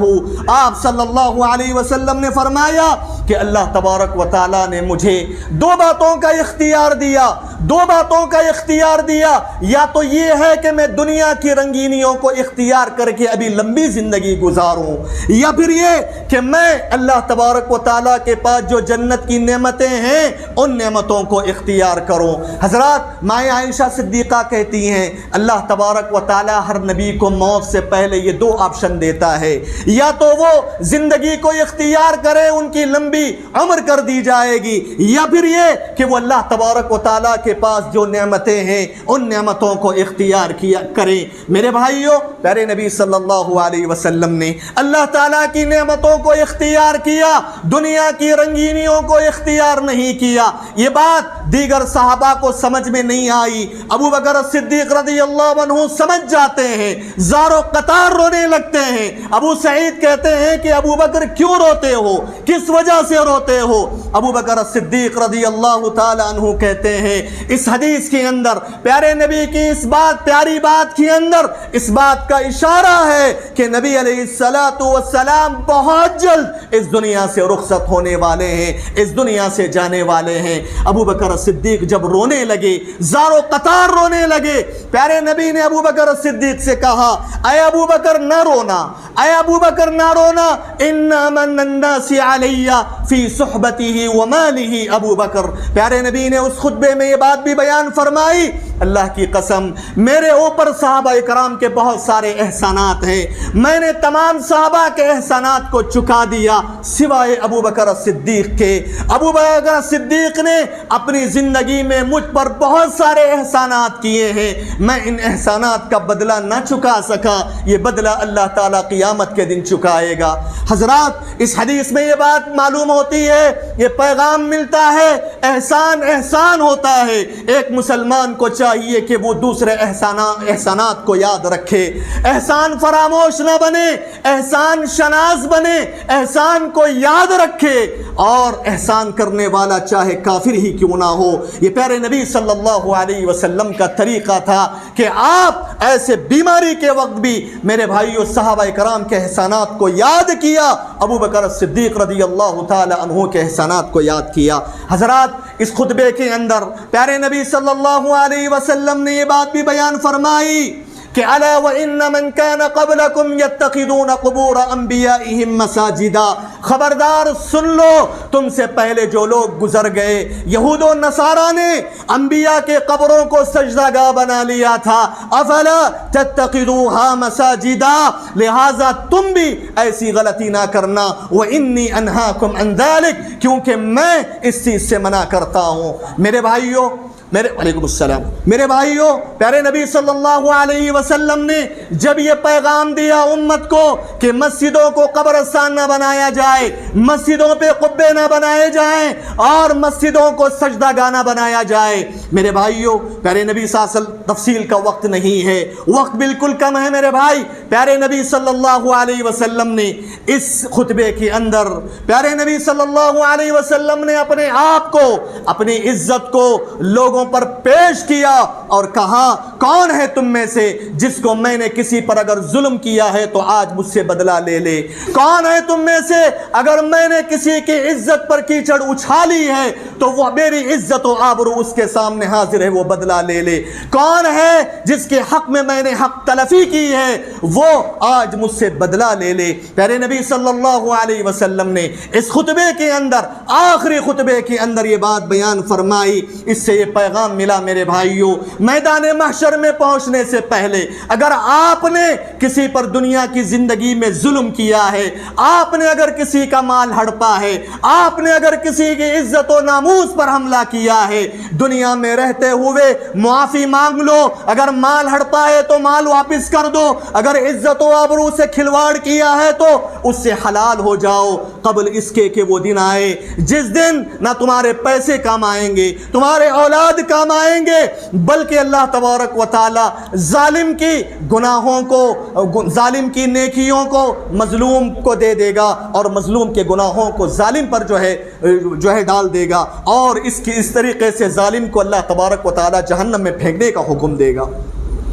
آپ صلی اللہ علیہ وسلم نے فرمایا کہ اللہ تبارک و تعالیٰ نے مجھے 2 باتوں کا اختیار دیا، 2 باتوں کا اختیار دیا، یا تو یہ ہے کہ میں دنیا کی رنگینیوں کو اختیار کر کے ابھی لمبی زندگی گزاروں، یا پھر یہ کہ میں اللہ تبارک و تعالیٰ کے پاس جو جنت کی نعمتیں ہیں ان نعمتوں کو اختیار کروں۔ حضرات مائیں عائشہ صدیقہ کہتی ہیں اللہ تبارک و تعالیٰ ہر نبی کو موت سے پہلے یہ 2 آپشن دیتا ہے، یا تو وہ زندگی کو اختیار کرے، ان کی لمبی عمر کر دی جائے گی، یا پھر یہ کہ وہ اللہ تبارک و تعالیٰ کے پاس جو نعمتیں ہیں ان نعمتوں کو اختیار کیا کریں۔ میرے بھائیوں، پیارے نبی صلی اللہ علیہ وسلم نے اللہ تعالیٰ کی نعمتوں کو اختیار کیا، دنیا کی رنگینیوں کو اختیار نہیں کیا۔ یہ بات دیگر صحابہ کو سمجھ میں نہیں آئی، ابو بکر صدیق رضی اللہ عنہ سمجھ جاتے ہیں، زار و قطار رونے لگتے ہیں۔ ابو سعید کہتے ہیں کہ ابو بکر کیوں روتے ہو، کس وجہ سے روتے ہو؟ ابو بکر صدیق رضی اللہ تعالی عنہ کہتے ہیں اس حدیث کے اندر، پیارے نبی کی اس بات، پیاری بات کے اندر اس بات کا اشارہ ہے کہ نبی علیہ السلام بہت جلد اس دنیا سے رخصت ہونے والے ہیں، اس دنیا سے جانے والے ہیں۔ ابو بکر صدیق جب رونے لگے، زار و قطار رونے لگے، پیارے نبی نے ابو بکر صدیق سے کہا اے ابو بکر نہ رونا، اے ابو بکر نہ رونا، اِنَّا مَنَّ النَّاسِ عَلَيَّ فِي صُحْبَتِهِ وَمَالِهِ ابو بکر، پیارے نبی نے اس خطبے میں یہ بات بھی بیان فرمائی، اللہ کی قسم میرے اوپر صحابہ اکرام کے بہت سارے احسانات ہیں، میں نے تمام صحابہ کے احسانات کو چکا دیا سوائے ابو بکر صدیق کے۔ ابو بکر صدیق نے اپنی زندگی میں مجھ پر بہت سارے احسانات کیے ہیں، میں ان احسانات کا بدلہ نہ چکا سکا، یہ بدلہ اللہ تعالیٰ قیامت کے دن چکائے گا۔ حضرات اس حدیث میں یہ بات معلوم ہوتی ہے، یہ پیغام ملتا ہے، احسان احسان ہوتا ہے۔ ایک مسلمان کو چاہیے کہ وہ دوسرے احسانات کو یاد رکھے، احسان فراموش نہ بنے، احسان شناس بنے، احسان کو یاد رکھے، اور احسان کرنے والا چاہے کافر ہی کیوں نہ ہو۔ یہ پیارے نبی صلی اللہ علیہ وسلم کا طریقہ تھا کہ آپ ایسے بیماری کے وقت بھی میرے بھائیوں صحابہ کرام کے احسانات کو یاد کیا، ابو بکر صدیق رضی اللہ تعالی عنہ کے احسانات کو یاد کیا۔ حضرات اس خطبے کے اندر پیارے نبی صلی اللہ علیہ وسلم نے یہ بات بھی بیان فرمائی کہ الا وان من كان قبلكم يتخذون قبور انبيائهم مساجدا، خبردار سن لو، تم سے پہلے جو لوگ گزر گئے یہود و نصارہ نے انبیاء کے قبروں کو سجدہ گاہ بنا لیا تھا، افلا تتخذوها مساجدا، لہذا تم بھی ایسی غلطی نہ کرنا، وانی انہاکم عن ذلک، کیونکہ میں اس چیز سے منع کرتا ہوں۔ میرے بھائیوں، وعلیکم السلام، میرے بھائیوں، پیارے نبی صلی اللہ علیہ وسلم نے جب یہ پیغام دیا امت کو کہ مسجدوں کو قبرستان نہ بنایا جائے، مسجدوں پہ قبے نہ بنائے جائیں، اور مسجدوں کو سجدہ گاہ نہ بنایا جائے، میرے بھائیوں، پیارے نبی صلی اللہ علیہ وسلم، تفصیل کا وقت نہیں ہے، وقت بالکل کم ہے میرے بھائی، پیارے نبی صلی اللہ علیہ وسلم نے اس خطبے کے اندر پیارے نبی صلی اللہ علیہ وسلم نے اپنے آپ کو، اپنی عزت کو لوگوں پر پیش کیا اور کہا کون ہے تم میں سے جس کو میں نے کسی پر اگر ظلم کیا ہے تو آج مجھ سے بدلہ لے لے؟ کون ہے تم میں سے اگر میں نے کسی کی عزت پر کیچڑ اچھالی ہے تو وہ میری عزت و آبرو اس کے سامنے حاضر ہے، وہ بدلہ لے لے؟ کون ہے جس کے حق میں نے حق تلفی کی ہے وہ آج مجھ سے بدلہ لے لے؟ پیارے نبی صلی اللہ علیہ وسلم نے اس خطبے کے اندر، آخری خطبے کے اندر یہ بات بیان فرمائی۔ اس سے یہ پیغام ملا میرے بھائیوں، میدان محشر میں پہنچنے سے پہلے اگر آپ نے کسی پر دنیا کی زندگی میں ظلم کیا ہے، آپ نے اگر کسی کا مال ہڑپا ہے، آپ نے اگر کسی کی عزت و ناموس پر حملہ کیا ہے، دنیا میں رہتے ہوئے معافی مانگ لو، اگر مال ہڑپا ہے تو مال واپس کر دو، اگر عزت و آبرو سے کھلواڑ کیا ہے تو اس سے حلال ہو جاؤ، قبل اس کے کہ وہ دن آئے جس دن نہ تمہارے پیسے کام آئیں گے، تمہارے اولاد کام آئیں گے، بلکہ اللہ تبارک و تعالی ظالم کی گناہوں کو، ظالم کی نیکیوں کو مظلوم کو دے دے گا، اور مظلوم کے گناہوں کو ظالم پر جو ہے ڈال دے گا، اور اس طریقے سے ظالم کو اللہ تبارک و تعالی جہنم میں پھینکنے کا حکم دے گا۔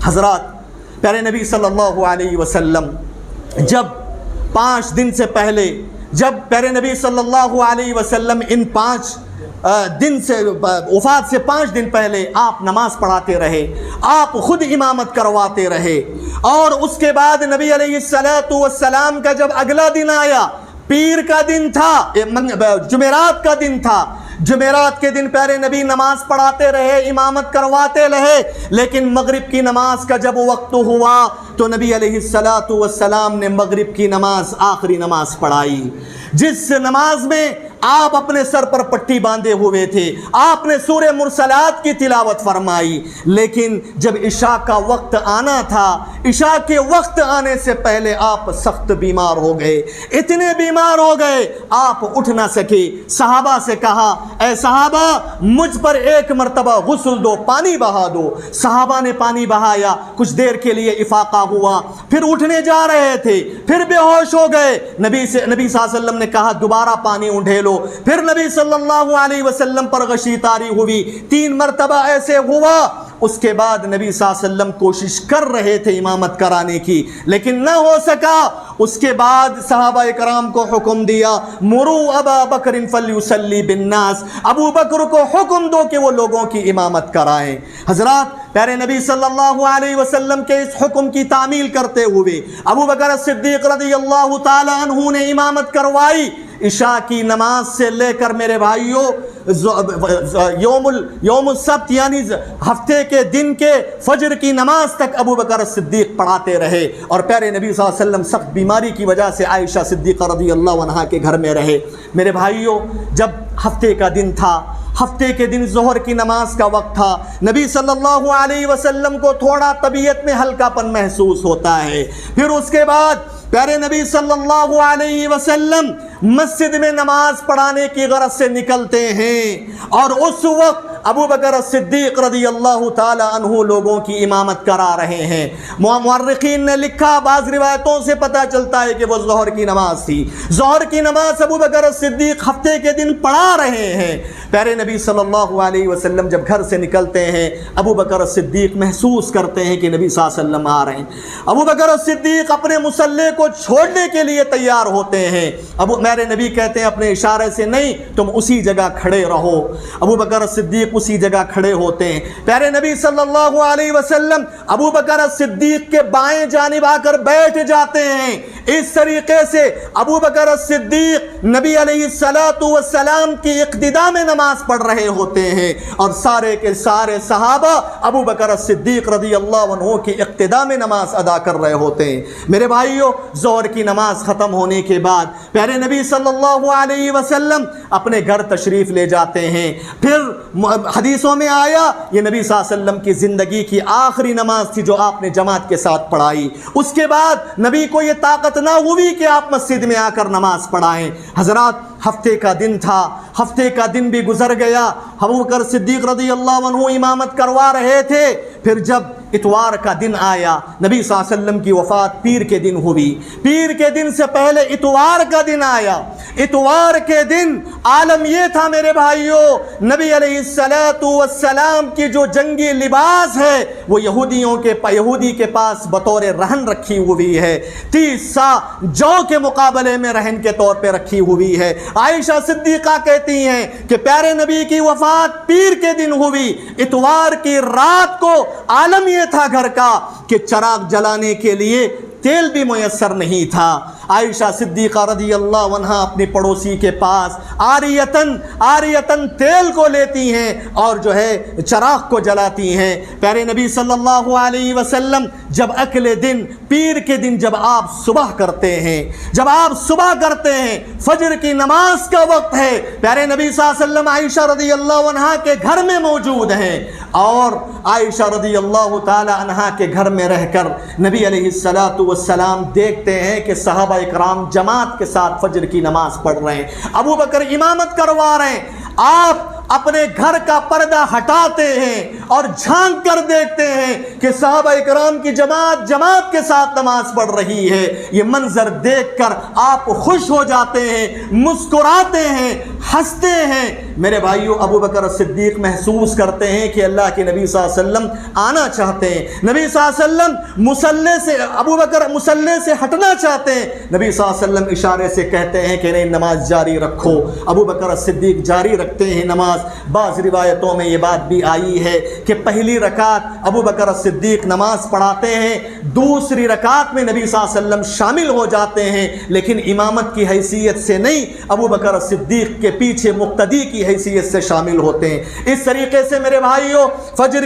حضرات پیارے نبی صلی اللہ علیہ وسلم جب 5 دن سے پہلے، جب پیارے نبی صلی اللہ علیہ وسلم ان 5 دن سے وفات سے 5 دن پہلے آپ نماز پڑھاتے رہے، آپ خود امامت کرواتے رہے، اور اس کے بعد نبی علیہ السلام کا جب اگلا دن آیا، پیر کا دن تھا، جمعرات کا دن تھا، جمعرات کے دن پیارے نبی نماز پڑھاتے رہے، امامت کرواتے رہے، لیکن مغرب کی نماز کا جب وقت ہوا تو نبی علیہ السلام نے مغرب کی نماز آخری نماز پڑھائی، جس نماز میں آپ اپنے سر پر پٹی باندھے ہوئے تھے، آپ نے سورہ مرسلات کی تلاوت فرمائی، لیکن جب عشاء کا وقت آنا تھا، عشاء کے وقت آنے سے پہلے آپ سخت بیمار ہو گئے، اتنے بیمار ہو گئے آپ اٹھ نہ سکے۔ صحابہ سے کہا اے صحابہ مجھ پر ایک مرتبہ غسل دو، پانی بہا دو۔ صحابہ نے پانی بہایا، کچھ دیر کے لیے افاقہ ہوا، پھر اٹھنے جا رہے تھے، پھر بے ہوش ہو گئے۔ نبی صلی اللہ علیہ وسلم نے کہا دوبارہ پانی اونڈھیلو، پھر نبی صلی اللہ علیہ وسلم پر غشی طاری ہوئی، 3 مرتبہ ایسے ہوا۔ اس کے بعد نبی صلی اللہ علیہ وسلم کوشش کر رہے تھے امامت کرانے کی، لیکن نہ ہو سکا۔ اس کے بعد صحابہ کرام کو حکم دیا مروا ابا بکر فلیصلی بالناس، ابو بکر کو حکم دو کہ وہ لوگوں کی امامت کرائیں۔ حضرات پیارے نبی صلی اللہ علیہ وسلم کے اس حکم کی تعمیل کرتے ہوئے ابو بکر صدیق رضی اللہ تعالی عنہ نے امامت کروائی۔ عشاء کی نماز سے لے کر میرے بھائیوں یوم السبت یعنی ہفتے کے دن کے فجر کی نماز تک ابو بکر صدیق پڑھاتے رہے، اور پیارے نبی صلی اللہ علیہ وسلم سخت بیماری کی وجہ سے عائشہ صدیقہ رضی اللہ عنہا کے گھر میں رہے۔ میرے بھائیوں جب ہفتے کا دن تھا، ہفتے کے دن ظہر کی نماز کا وقت تھا، نبی صلی اللہ علیہ وسلم کو تھوڑا طبیعت میں ہلکا پن محسوس ہوتا ہے۔ پھر اس کے بعد پیارے نبی صلی اللہ علیہ وسلم مسجد میں نماز پڑھانے کی غرض سے نکلتے ہیں، اور اس وقت ابو بکر صدیق رضی اللہ تعالی عنہ لوگوں کی امامت کرا رہے ہیں۔ مورخین نے لکھا، بعض روایتوں سے پتہ چلتا ہے کہ وہ ظہر کی نماز تھی۔ ظہر کی نماز ابو بکر صدیق ہفتے کے دن پڑھا رہے ہیں۔ پیارے نبی صلی اللہ علیہ وسلم جب گھر سے نکلتے ہیں، ابو بکر صدیق محسوس کرتے ہیں کہ نبی صلی اللہ علیہ وسلم آ رہے ہیں۔ ابو بکر صدیق اپنے مصلی کو چھوڑنے کے لیے تیار ہوتے ہیں۔ میرے نبی کہتے ہیں اپنے اشارے سے نہیں، تم اسی جگہ کھڑے رہو۔ ابو بکر صدیق اسی جگہ کھڑے ہوتے ہیں۔ پیارے نبی صلی اللہ علیہ وسلم ابو بکر صدیق کے بائیں جانب آ کر بیٹھ جاتے ہیں۔ اس طریقے سے ابو بکر صدیق نبی علیہ السلام کی اقتداء میں نماز پڑھ رہے ہوتے ہیں، اور سارے کے سارے صحابہ ابو بکر صدیق رضی اللہ عنہ کی اقتداء میں نماز ادا کر رہے ہوتے ہیں۔ میرے بھائیوں ظہر کی نماز ختم ہونے کے بعد پیارے نبی صلی اللہ علیہ وسلم اپنے گھر تشریف لے جاتے ہیں۔ پھر حدیثوں میں آیا یہ نبی صلی اللہ علیہ وسلم کی زندگی کی آخری نماز تھی جو آپ نے جماعت کے ساتھ پڑھائی۔ اس کے بعد نبی کو یہ طاقت نہ ہوئی کہ آپ مسجد میں آ کر نماز پڑھائیں۔ حضرات ہفتے کا دن تھا، ہفتے کا دن بھی گزر گیا، ابو بکر صدیق رضی اللہ عنہ امامت کروا رہے تھے۔ پھر جب اتوار کا دن آیا، نبی صلی اللہ علیہ وسلم کی وفات پیر کے دن ہوئی، پیر کے دن سے پہلے اتوار کا دن آیا۔ اتوار کے دن عالم یہ تھا میرے بھائیوں، نبی علیہ السلام کی جو جنگی لباس ہے وہ یہودی کے پاس بطور رہن رکھی ہوئی ہے، 30 سا جو کے مقابلے میں رہن کے طور پہ رکھی ہوئی ہے۔ عائشہ صدیقہ کہتی ہیں کہ پیارے نبی کی وفات پیر کے دن ہوئی، اتوار کی رات کو عالم یہ تھا گھر کا کہ چراغ جلانے کے لیے تیل بھی میسر نہیں تھا۔ عائشہ صدیقہ رضی اللہ عنہ اپنی پڑوسی کے پاس آریتن تیل کو لیتی ہیں اور جو ہے چراغ کو جلاتی ہیں۔ پیارے نبی صلی اللہ علیہ وسلم جب اگلے دن پیر کے دن جب آپ صبح کرتے ہیں، فجر کی نماز کا وقت ہے، پیارے نبی صلی اللہ علیہ وسلم عائشہ رضی اللہ عنہ کے گھر میں موجود ہیں، اور عائشہ رضی اللہ تعالی عنہ کے گھر میں رہ کر نبی علیہ السلام دیکھتے ہیں کہ صحابہ اکرام جماعت کے ساتھ فجر کی نماز پڑھ رہے ہیں، ابو بکر امامت کروا رہے ہیں۔ آپ اپنے گھر کا پردہ ہٹاتے ہیں اور جھانک کر دیکھتے ہیں کہ صحابہ اکرام کی جماعت کے ساتھ نماز پڑھ رہی ہے۔ یہ منظر دیکھ کر آپ خوش ہو جاتے ہیں، مسکراتے ہیں، ہنستے ہیں۔ میرے بھائیوں ابو بکر صدیق محسوس کرتے ہیں کہ اللہ کے نبی صلی اللہ علیہ وسلم آنا چاہتے ہیں، نبی صلی اللہ علیہ وسلم ابو بکر مصلی سے ہٹنا چاہتے ہیں، نبی صلی اللہ علیہ وسلم اشارے سے کہتے ہیں کہ نہیں نماز جاری رکھو۔ ابو بکر صدیق جاری رکھتے ہیں نماز۔ بعض روایتوں میں یہ بات بھی آئی ہے کہ پہلی رکعت ابو بکر صدیق نماز پڑھاتے ہیں، دوسری رکعت میں نبی صلی اللہ علیہ وسلم شامل ہو جاتے ہیں، لیکن امامت کی حیثیت سے نہیں، ابو بکر صدیق کے پیچھے مقتدی کی حیثیت سے شامل ہوتے ہیں۔ اس طریقے سے میرے بھائیوں فجر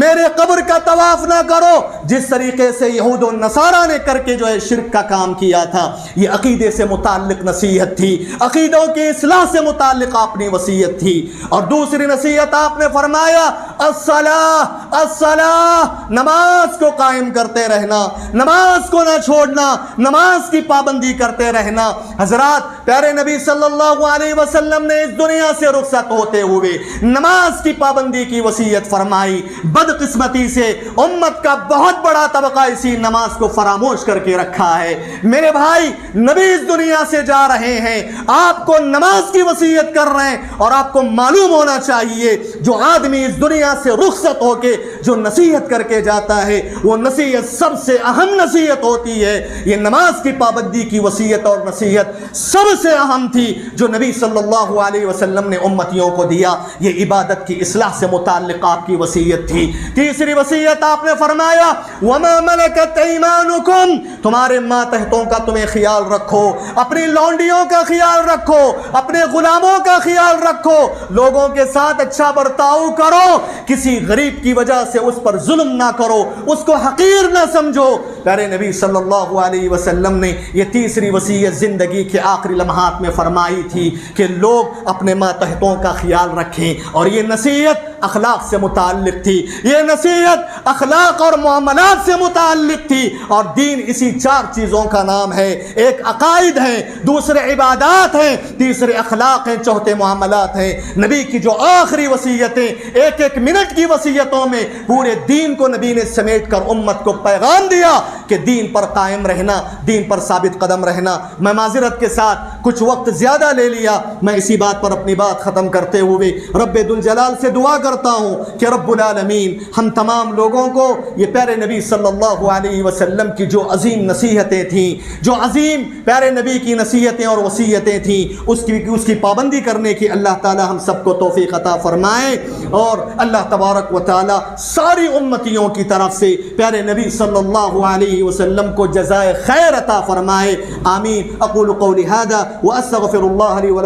میرے قبر کا طواف نہ کرو، جس طریقے سے یہود و نصارہ نے کر کے جو ہے شرک کا کام کیا تھا۔ یہ عقیدے سے متعلق نصیحت تھی، عقیدوں کی اصلاح سے متعلق اپنی وصیت تھی۔ اور دوسری نصیحت آپ نے فرمایا الصلاۃ، الصلاۃ، نماز کو قائم کرتے رہنا، نماز کو نہ چھوڑنا، نماز کی پابندی کرتے رہنا۔ حضرات، پیارے نبی صلی اللہ علیہ وسلم نے اس دنیا سے رخصت ہوتے ہوئے نماز کی پابندی کی وصیت فرمائی۔ بدقسمتی سے امت کا بہت بڑا طبقہ اسی نماز کو فراموش کر کے رکھا ہے۔ میرے بھائی، نبی اس دنیا سے جا رہے ہیں، آپ کو نماز کی وصیت کر رہے ہیں، اور آپ کو معلوم ہونا چاہیے جو آدمی اس دنیا سے رخصت ہو کے جو نصیحت کر کے جاتا ہے، وہ نصیحت سب سے اہم نصیحت ہوتی ہے۔ یہ نماز کی پابندی کی وصیت اور نصیحت سب سے اہم تھی جو نبی صلی اللہ علیہ وسلم نے امتیوں کو دیا۔ یہ عبادت کی اصلاح سے متعلق آپ کی وصیت تھی۔ تیسری وصیت آپ نے فرمایا وَمَا مَلَكَتْ أَيْمَانُكُمْ، تمہارے ماتحتوں کا تمہیں خیال رکھو، اپنی لونڈیوں کا خیال رکھو، اپنے غلاموں کا خیال رکھو، لوگوں کے ساتھ اچھا برتاؤ کرو، کسی غریب کی وجہ سے اس پر ظلم نہ کرو، اس کو حقیر نہ سمجھو۔ پیارے نبی صلی اللہ علیہ وسلم نے یہ تیسری وصیت زندگی کے آخری لمحات میں فرمائی تھی کہ لوگ اپنے ماتحتوں کا خیال رکھیں، اور یہ نصیحت اخلاق سے متعلق تھی، یہ نصیحت اخلاق اور معاملات سے متعلق تھی۔ اور دین اسی چار چیزوں کا نام ہے، ایک عقائد ہیں، دوسرے عبادات ہیں، تیسرے اخلاق ہیں، چوتھے معاملات ہیں۔ نبی کی جو آخری وصیتیں ایک ایک منٹ کی وصیتوں میں پورے دین کو نبی نے سمیٹ کر امت کو پیغام دیا کہ دین پر قائم رہنا، دین پر ثابت قدم رہنا۔ میں معذرت کے ساتھ کچھ وقت زیادہ لے لیا، میں اسی بات پر اپنی بات ختم کرتے ہوئے رب ذوالجلال سے دعا کرتا ہوں کہ رب العالمین ہم تمام لوگوں کو یہ پیارے نبی صلی اللہ علیہ وسلم کی جو عظیم نصیحتیں تھیں، جو عظیم پیارے نبی کی نصیحتیں اور وصیتیں تھیں، اس کی پابندی کرنے کی اللہ تعالی ہم سب کو توفیق عطا فرمائے، اور اللہ تبارک و تعالی ساری امتیوں کی طرف سے پیارے نبی صلی اللہ علیہ وسلم کو جزائے خیر عطا فرمائے۔ آمین۔ اقول قولی ھذا واستغفر اللہ لی